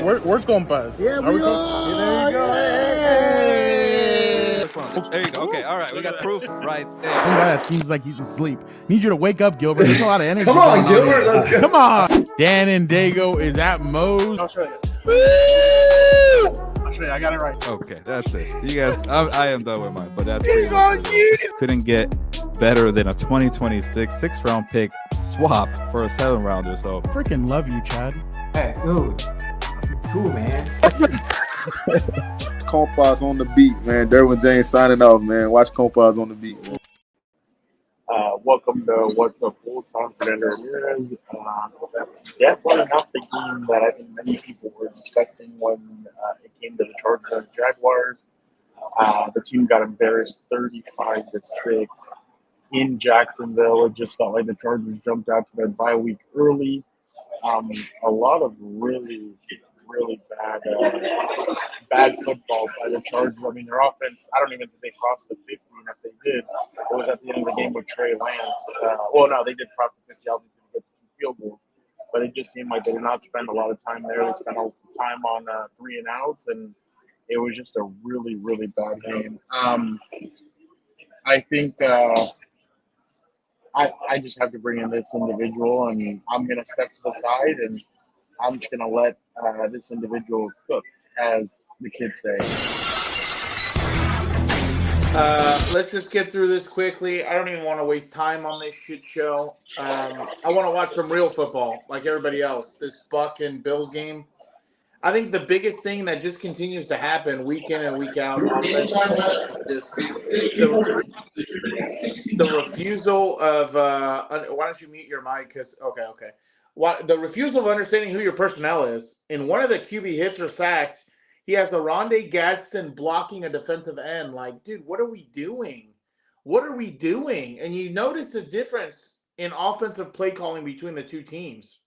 Where's Compas? Yeah, we are. There you go. Hey. There you go. Okay, all right. We got proof right there. Some guy that seems like he's asleep. Need you to wake up, Gilbert. There's a lot of energy. Come on, going Gilbert. here. Let's go. Come on. Dan and Dago is at Moe's. I'll show you. I got it right. Okay, that's it. You guys, I am done with mine, but that's couldn't get better than a 2026 6th-round pick swap for a 7th-rounder. So Freaking love you, Chad. Hey, dude. Cool, man. Compas on the beat, man. Derwin James signing off, man. Watch Compas on the beat, man. Welcome to What's Up Full Time for Ramirez. Definitely not the game that I think many people were expecting when it came to the Chargers and Jaguars. The team got embarrassed 35-6 in Jacksonville. It just felt like the Chargers jumped out to their bye week early. A lot of really bad football by the Chargers. I mean, their offense, I don't even think they crossed the 50, and if they did, it was at the end of the game with Trey Lance. No, they did cross the 50, obviously, to get 2 field goals, but it just seemed like they did not spend a lot of time there. They spent a lot of time on 3 and outs, and it was just a really bad game. I think I just have to bring in this individual, and I'm going to step to the side, and I'm just going to let this individual cook, as the kids say. Let's just get through this quickly. I don't even want to waste time on this shit show. I want to watch some real football like everybody else. This Buck and Bills game. I think the biggest thing that just continues to happen week in and week out offensively is the refusal of why don't you mute your mic? Because okay. The refusal of understanding who your personnel is. In one of the QB hits or sacks, he has the Rondé Gadsden blocking a defensive end. Like, dude, what are we doing? What are we doing? And you notice the difference in offensive play calling between the two teams.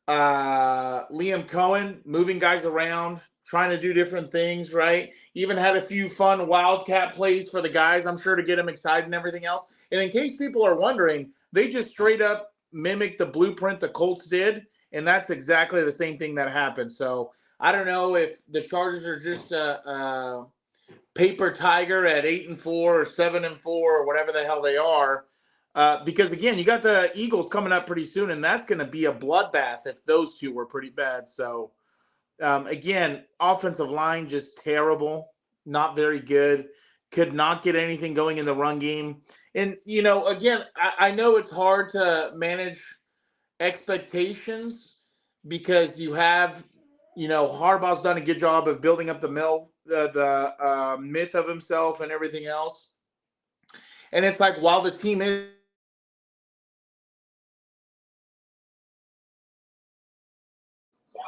Liam Cohen moving guys around, trying to do different things, right? Even had a few fun wildcat plays for the guys, I'm sure, to get them excited and everything else. And in case people are wondering, they just straight up mimic the blueprint the Colts did, and that's exactly the same thing that happened. So I don't know if the Chargers are just a paper tiger at 8-4 or 7-4 or whatever the hell they are, because again, you got the Eagles coming up pretty soon, and that's going to be a bloodbath if those two were pretty bad. So again, offensive line just terrible, not very good. Could not get anything going in the run game. And, again, I know it's hard to manage expectations because you have, Harbaugh's done a good job of building up the myth of himself and everything else. And it's like, while the team is,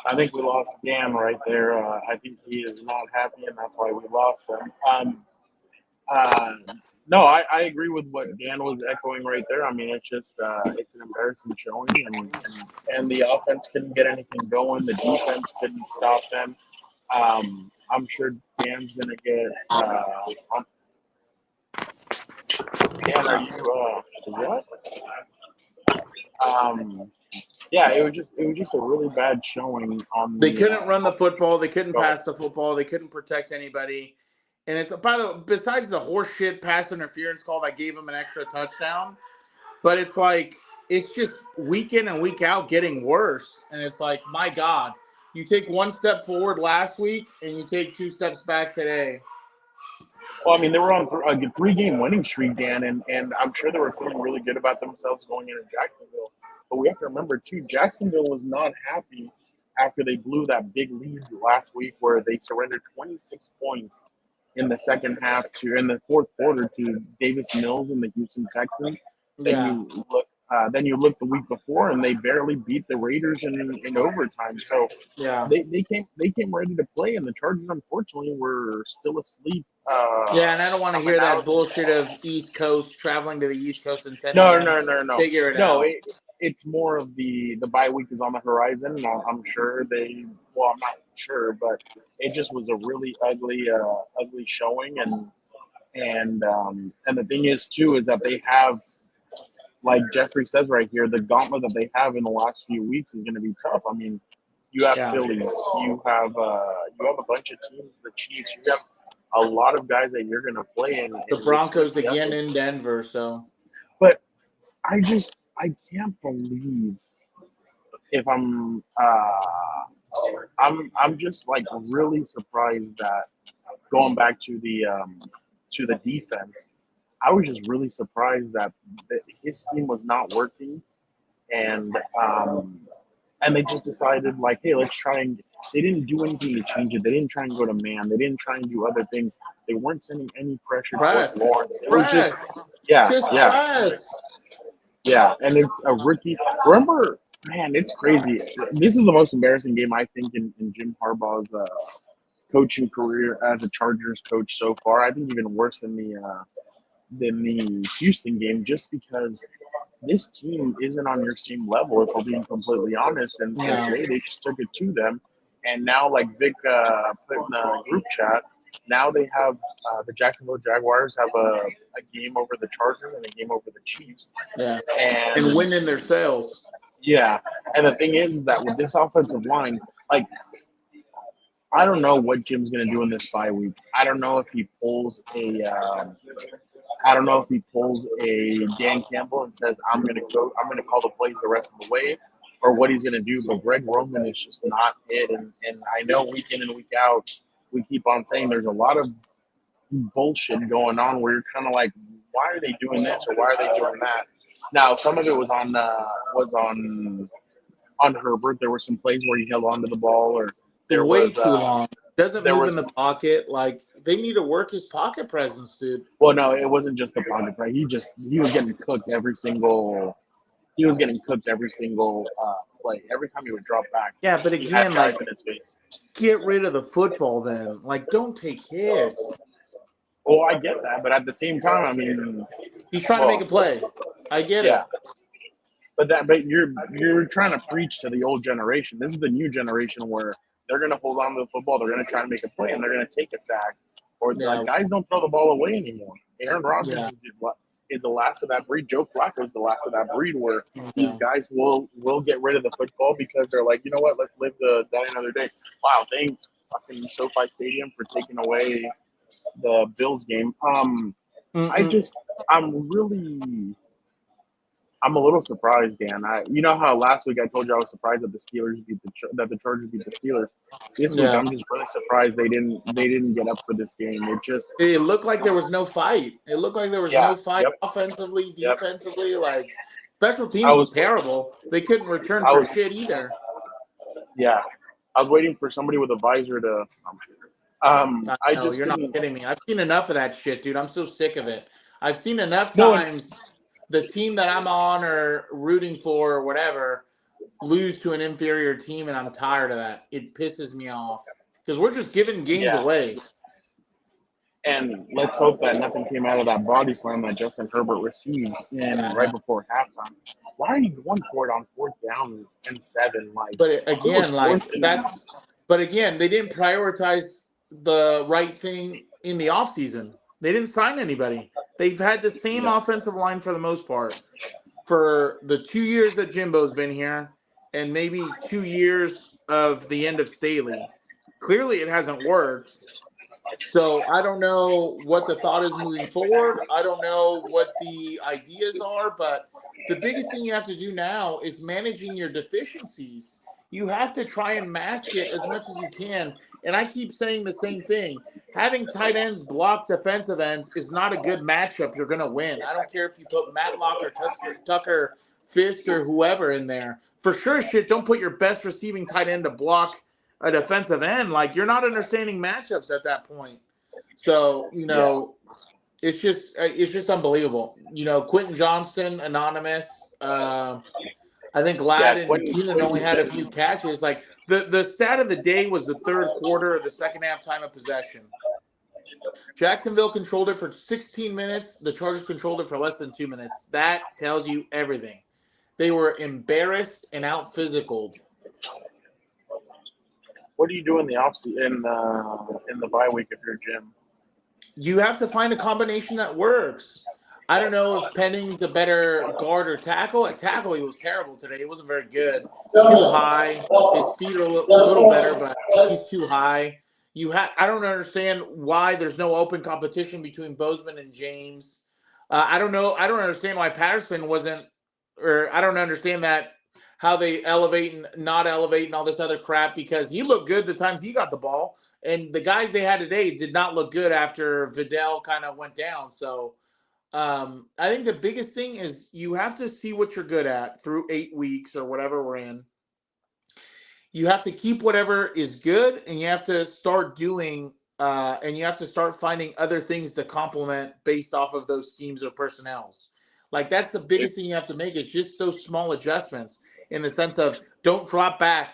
I think we lost Dan right there. I think he is not happy, and that's why we lost him. No, I agree with what Dan was echoing right there. I mean, it's just it's an embarrassing showing, and the offense couldn't get anything going. The defense couldn't stop them. I'm sure Dan's gonna get. Dan, are you what? Yeah, it was just a really bad showing on. They couldn't run the football. They couldn't pass the football. They couldn't protect anybody. And it's, by the way, besides the horseshit pass interference call that gave him an extra touchdown, but it's like, it's just week in and week out getting worse. And it's like, my God, you take 1 step forward last week and you take 2 steps back today. Well, I mean, they were on a 3-game winning streak, Dan, and I'm sure they were feeling really good about themselves going into Jacksonville. But we have to remember, too, Jacksonville was not happy after they blew that big lead last week where they surrendered 26 points in the second half in the fourth quarter to Davis Mills and the Houston Texans. Then you look the week before, and they barely beat the Raiders in overtime. So they came ready to play, and the Chargers unfortunately were still asleep. And I don't want to hear that bullshit of East Coast traveling to the East Coast and No. Figure it out. It's more of the bye week is on the horizon. I'm sure I'm not sure, but it just was a really ugly showing, and the thing is too is that they have, like Jeffrey says right here, the gauntlet that they have in the last few weeks is going to be tough. I mean, You have Yeah. Philly. You have a bunch of teams. The Chiefs. You have a lot of guys that you're going to play in. The Broncos again in Denver. So, but I can't believe if I'm just like really surprised that going back to the defense, I was just really surprised that his scheme was not working, and they just decided like, hey, let's try and. They didn't do anything to change it. They didn't try and go to man. They didn't try and do other things. They weren't sending any pressure towards Lawrence. It was just press. Yeah, and it's a rookie. Remember, man, it's crazy. This is the most embarrassing game I think in Jim Harbaugh's coaching career as a Chargers coach so far. I think even worse than the Houston game, just because this team isn't on your same level, if we're being completely honest. And today they just took it to them. And now, like Vic put in the group chat, now they have the Jacksonville Jaguars have a game over the Chargers and a game over the Chiefs. Yeah, and winning their sales. Yeah, and the thing is that with this offensive line, like, I don't know what Jim's going to do in this bye week. I don't know if he pulls a Dan Campbell and says, I'm going to call the plays the rest of the way, or what he's going to do. But Greg Roman is just not it. And I know week in and week out, we keep on saying there's a lot of bullshit going on where you're kind of like, why are they doing this or why are they doing that? Now, some of it was on Herbert. There were some plays where he held on to the ball, or there way was too long. Doesn't move in the pocket. Like, they need to work his pocket presence, dude. Well, no, it wasn't just the pocket play. He was getting cooked every single play. Every time he would drop back. Yeah, but he had again, guys like, in his face. Get rid of the football then. Like, don't take hits. Well, I get that, but at the same time, I mean, he's trying to make a play. I get it. But you're trying to preach to the old generation. This is the new generation where they're going to hold on to the football. They're going to try to make a play, and they're going to take a sack. Or guys don't throw the ball away anymore. Aaron Rodgers is the last of that breed. Joe Flacco is the last of that breed where these guys will get rid of the football because they're like, you know what, let's live to die another day. Wow, thanks, fucking SoFi Stadium, for taking away the Bills game. I'm a little surprised, Dan. You know how last week I told you I was surprised that the Chargers beat the Steelers. This week I'm just really surprised they didn't get up for this game. It looked like there was no fight. It looked like there was no fight offensively, defensively. Like, special teams was terrible. They couldn't return for shit either. Yeah, I was waiting for somebody with a visor to. You're not kidding me. I've seen enough of that shit, dude. I'm so sick of it. I've seen enough times the team that I'm on or rooting for or whatever lose to an inferior team, and I'm tired of that. It pisses me off because we're just giving games away. And let's hope that nothing came out of that body slam that Justin Herbert received right before halftime. Why are you going for it on 4th down and 7? But again, they didn't prioritize the right thing in the offseason. They didn't sign anybody. They've had the same offensive line for the most part for the 2 years that Jimbo's been here and maybe 2 years of the end of Staley. Clearly, it hasn't worked. So I don't know what the thought is moving forward. I don't know what the ideas are, but the biggest thing you have to do now is managing your deficiencies. You have to try and mask it as much as you can. And I keep saying the same thing. Having tight ends block defensive ends is not a good matchup. You're going to win. I don't care if you put Matlock or Tucker Fisk or whoever in there. For sure, don't put your best receiving tight end to block a defensive end. Like, you're not understanding matchups at that point. So, it's just unbelievable. Quentin Johnston, anonymous. I think Ladd and Keenan only had a few catches. Like, the stat of the day was the third quarter of the second half time of possession. Jacksonville controlled it for 16 minutes. The Chargers controlled it for less than 2 minutes. That tells you everything. They were embarrassed and out-physicaled. What do you do in the in the bye week if you're Jim? You have to find a combination that works. I don't know if Penning's a better guard or tackle. At tackle, he was terrible today. He wasn't very good. Too high. His feet are a little better, but he's too high. I don't understand why there's no open competition between Bozeman and James. I don't know. I don't understand why Patterson wasn't, or I don't understand that how they elevate and not elevate and all this other crap, because he looked good the times he got the ball, and the guys they had today did not look good after Vidal kind of went down. So I think the biggest thing is you have to see what you're good at through 8 weeks or whatever we're in. You have to keep whatever is good, and you have to start doing, and you have to start finding other things to complement based off of those schemes or personnels. Like, that's the biggest thing you have to make, is just those small adjustments in the sense of don't drop back,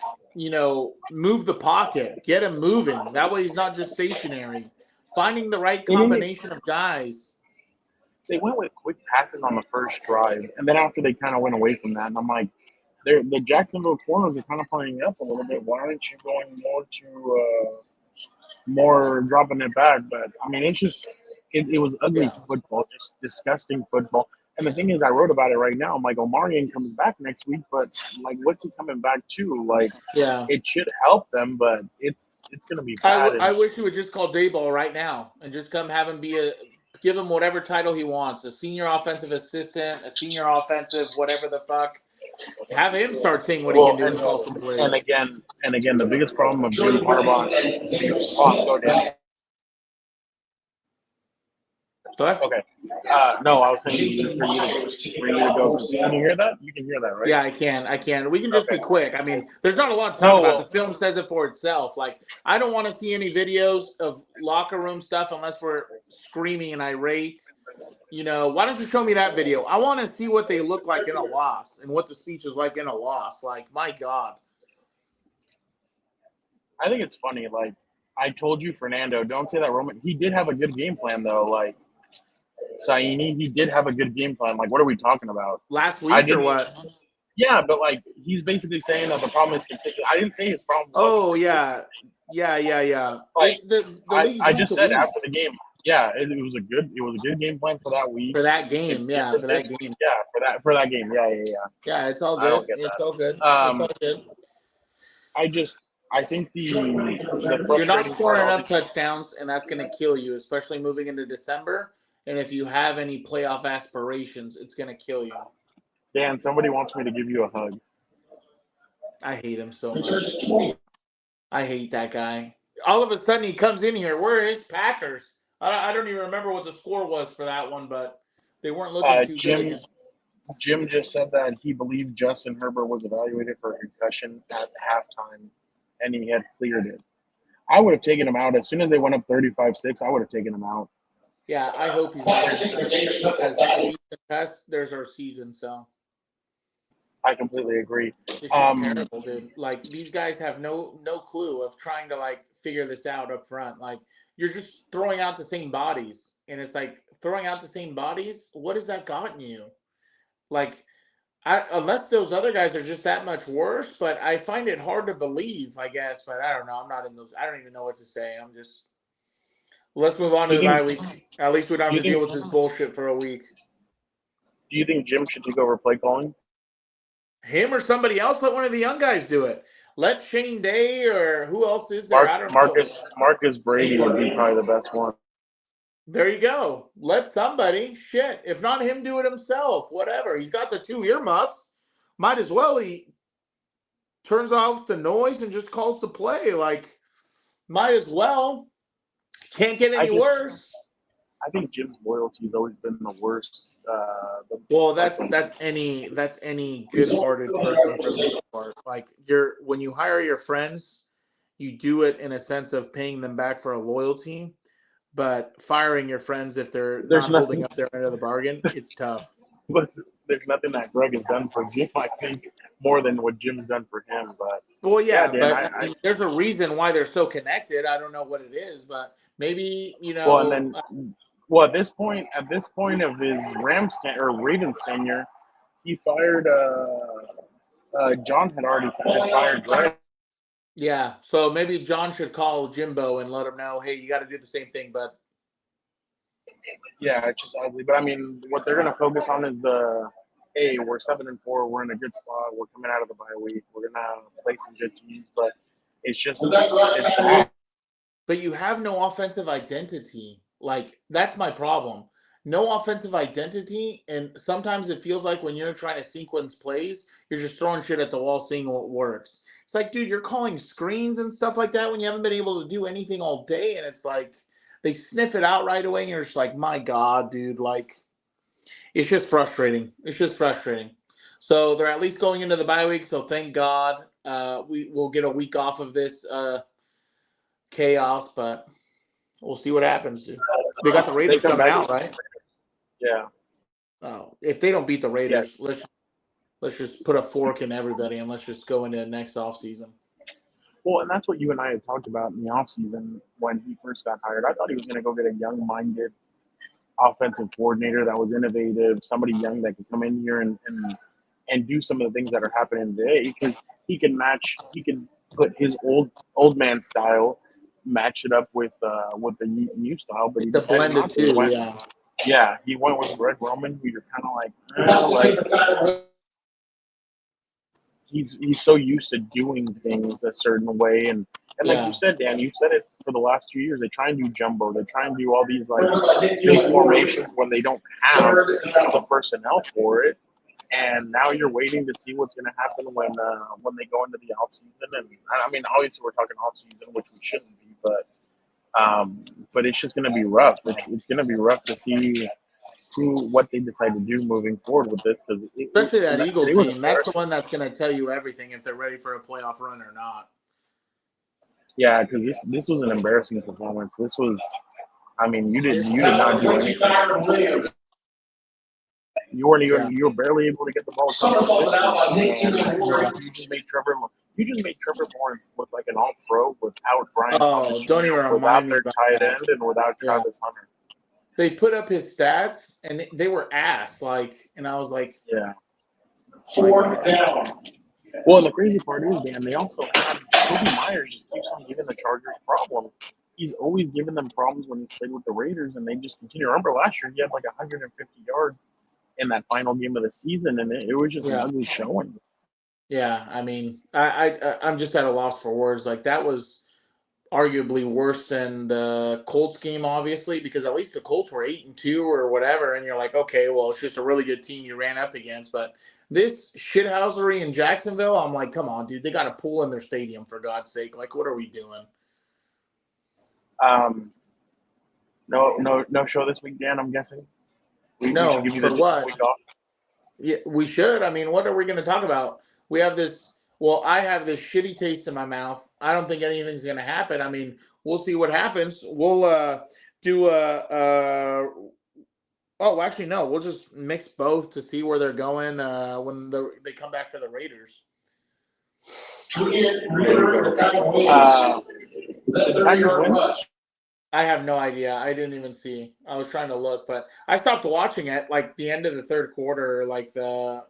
move the pocket, get him moving. That way he's not just stationary. Finding the right combination of guys. They went with quick passes on the first drive, and then after they kind of went away from that, and I'm like, the Jacksonville corners are kind of playing up a little bit. Why aren't you going more to more dropping it back? But I mean, it's just it was ugly football, just disgusting football. And the thing is, I wrote about it right now. I'm like, Omarion comes back next week, but like, what's he coming back to? Like, it should help them, but it's going to be bad. I wish he would just call Dayball right now and just come have him give him whatever title he wants, a senior offensive assistant, a senior offensive, whatever the fuck. Have him start seeing what he can do and call some plays. And again, the biggest problem of Jim Harbaugh. Go down. What? Okay. No, I was saying for you to go. Can you hear that? You can hear that, right? Yeah, I can. We can just be quick. I mean, there's not a lot to talk about. The film says it for itself. Like, I don't want to see any videos of locker room stuff unless we're screaming and irate. Why don't you show me that video? I want to see what they look like in a loss and what the speech is like in a loss. Like, my God. I think it's funny. Like, I told you, Fernando, don't say that Roman. He did have a good game plan, though. Like, Saini, he did have a good game plan. Like, what are we talking about? Last week or what? Yeah, but like, he's basically saying that the problem is consistency. I didn't say his problem. Oh, yeah. Like, I just said after the game. Yeah, it was a good game plan for that week. For that game, for that game. Yeah, for that game. Yeah. Yeah, it's all good. It's all good. I think you're not scoring enough touchdowns, and that's going to kill you, especially moving into December. And if you have any playoff aspirations, it's going to kill you. Dan, somebody wants me to give you a hug. I hate him so much. I hate that guy. All of a sudden, he comes in here. Where are his Packers? I don't even remember what the score was for that one, but they weren't looking too good. Jim just said that he believed Justin Herbert was evaluated for a concussion at halftime, and he had cleared it. I would have taken him out as soon as they went up 35-6. I would have taken him out. Yeah, I hope he's not. As there's our season, so. I completely agree. It's terrible, dude. Like, these guys have no clue of trying to, like, figure this out up front. Like, you're just throwing out the same bodies. And it's like, throwing out the same bodies? What has that gotten you? Like, unless those other guys are just that much worse, but I find it hard to believe, I guess. But I don't know. I'm not in those. I don't even know what to say. I'm just. Let's move on to the bye week. At least we don't have to deal with this bullshit for a week. Do you think Jim should take over play calling? Him or somebody else? Let one of the young guys do it. Let Shane Day or who else is there? I don't know. Marcus Brady would be probably the best one. There you go. Let somebody. Shit. If not him, do it himself. Whatever. He's got the 2 earmuffs. Might as well. He turns off the noise and just calls the play. Like, might as well. Can't get any worse. I think Jim's loyalty has always been the worst. Well, that's any good-hearted person for the most part. Like, when you hire your friends, you do it in a sense of paying them back for a loyalty. But firing your friends if they're not holding up their end of the bargain, it's tough. But there's nothing that Greg has done for Jim, I think, more than what Jim's done for him. But Dan, I mean, there's a reason why they're so connected. I don't know what it is, but maybe Well, at this point of his Ravens tenure, he fired. John had already fired Greg. Yeah, so maybe John should call Jimbo and let him know, hey, you got to do the same thing, but Yeah, it's just ugly. But I mean, what they're gonna focus on is hey, we're 7-4, we're in a good spot, we're coming out of the bye week, we're gonna play some good teams, but it's just it's bad. But you have no offensive identity. Like, that's my problem. No offensive identity, and sometimes it feels like when you're trying to sequence plays, you're just throwing shit at the wall, seeing what works. It's like, dude, you're calling screens and stuff like that when you haven't been able to do anything all day, and it's like they sniff it out right away, and you're just like, my God, dude, like, it's just frustrating. It's just frustrating. So they're at least going into the bye week, so thank God we will get a week off of this chaos, but we'll see what happens, dude. They got the Raiders coming out, right? Yeah. Oh, if they don't beat the Raiders, Yeah. let's just put a fork in everybody and let's just go into the next offseason. Well, and that's what you and I had talked about in the offseason when he first got hired. I thought he was going to go get a young-minded offensive coordinator that was innovative, somebody young that could come in here and do some of the things that are happening today, because he can put his old man style, match it up with the new style, but he The decided blended not to. too, Yeah, he went with Greg Roman, who you're kind of like he's so used to doing things a certain way, and like you said, Dan, you said it for the last 2 years. They try and do jumbo, they try and do all these like big formations when they don't have the personnel for it. And now you're waiting to see what's going to happen when they go into the off season. And I mean, obviously we're talking off season, which we shouldn't be, but it's just going to be rough. It's going to be rough to see what they decide to do moving forward with this, because especially that Eagles team. That's the one that's going to tell you everything if they're ready for a playoff run or not. Yeah, because this was an embarrassing performance. This was, I mean, you did not do anything. You were barely able to get the ball. You just made Trevor Lawrence look like an all-pro without Brian. Don't even remind me about their tight end and without Travis Hunter. They put up his stats and they were ass. And I was like, yeah. 4 down. Well, and the crazy part is, Dan, they also had Kobe Myers just keeps on giving the Chargers problems. He's always given them problems when he's played with the Raiders, and they just continue. Remember last year, he had like 150 yards in that final game of the season, and it was just an ugly showing. Yeah, I mean, I'm just at a loss for words. Like, that was arguably worse than the Colts game, obviously, because at least the Colts were 8-2 or whatever, and you're like, okay, well, it's just a really good team you ran up against. But this shithousery in Jacksonville, I'm like, come on, dude, they got a pool in their stadium, for God's sake. Like, what are we doing? No show this week, Dan, I'm guessing. No, for what? Yeah, we should. I mean, what are we going to talk about? We have this. Well, I have this shitty taste in my mouth. I don't think anything's going to happen. I mean, we'll see what happens. We'll do a. Oh, actually, no. We'll just mix both to see where they're going when they come back for the Raiders. I have no idea. I didn't even see. I was trying to look, but I stopped watching it like the end of the third quarter, like the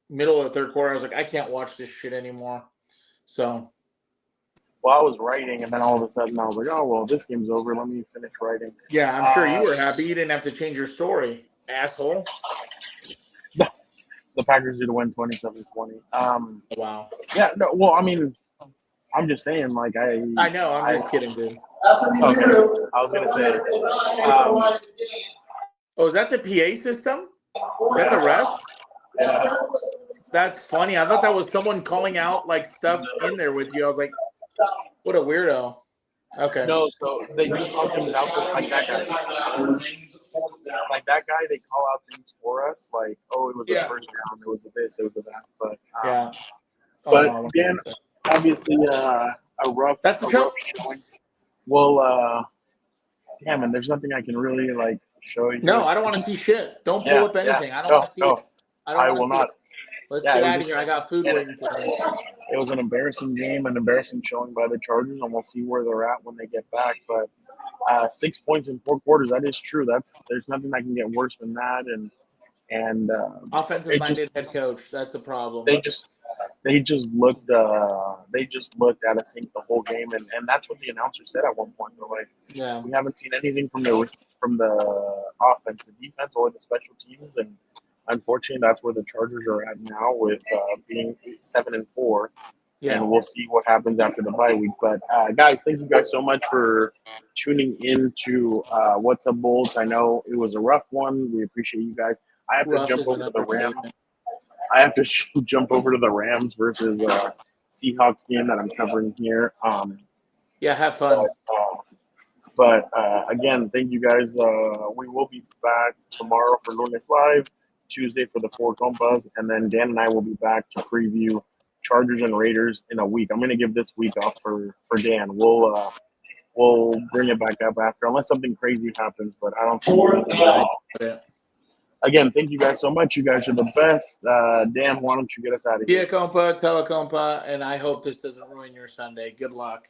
middle of the third quarter. I was like, I can't watch this shit anymore. So. Well, I was writing, and then all of a sudden I was like, oh, well, this game's over. Let me finish writing. Yeah, I'm sure you were happy. You didn't have to change your story, asshole. The Packers did win 27-20. Wow. Yeah, no, well, I mean, I'm just saying, like, I know. I'm just kidding, dude. Okay. I was going to say. Is that the PA system? Is that the ref? Yeah. That's funny. I thought that was someone calling out, like, stuff in there with you. I was like, what a weirdo. Okay. No, so they do call things out for, like that guy. Like that guy, they call out things for us. Like, oh, it was a first down, it was a this, it was a that. But But again, obviously, a rough showing. Well, damn, and there's nothing I can really like show you. No, I don't want to see shit. Don't pull up anything. I don't want to see it. I will not. Let's get out of here. I got food waiting for me. It was an embarrassing game, an embarrassing showing by the Chargers, and we'll see where they're at when they get back. But 6 points in 4 quarters, that is true. There's nothing that can get worse than that. And offensive-minded head coach, that's a problem. They just looked out of sync the whole game, and that's what the announcer said at one point. They're like, we haven't seen anything from the offense, the defense, or the special teams. And unfortunately, that's where the Chargers are at now with being 7-4. Yeah. And we'll see what happens after the bye week. But guys, thank you guys so much for tuning in to What's Up Bolts. I know it was a rough one. We appreciate you guys. I have to Rough jump is over an to the Rams. understatement. I have to jump over to the Rams versus Seahawks game that I'm covering here. Yeah, have fun. But again, thank you guys. We will be back tomorrow for Lunes Live, Tuesday for the Four Compas, and then Dan and I will be back to preview Chargers and Raiders in a week. I'm going to give this week off for Dan. We'll bring it back up after, unless something crazy happens. But I don't think. Again, thank you guys so much. You guys are the best. Dan, why don't you get us out of here? Yeah, compa, tell a compa, and I hope this doesn't ruin your Sunday. Good luck.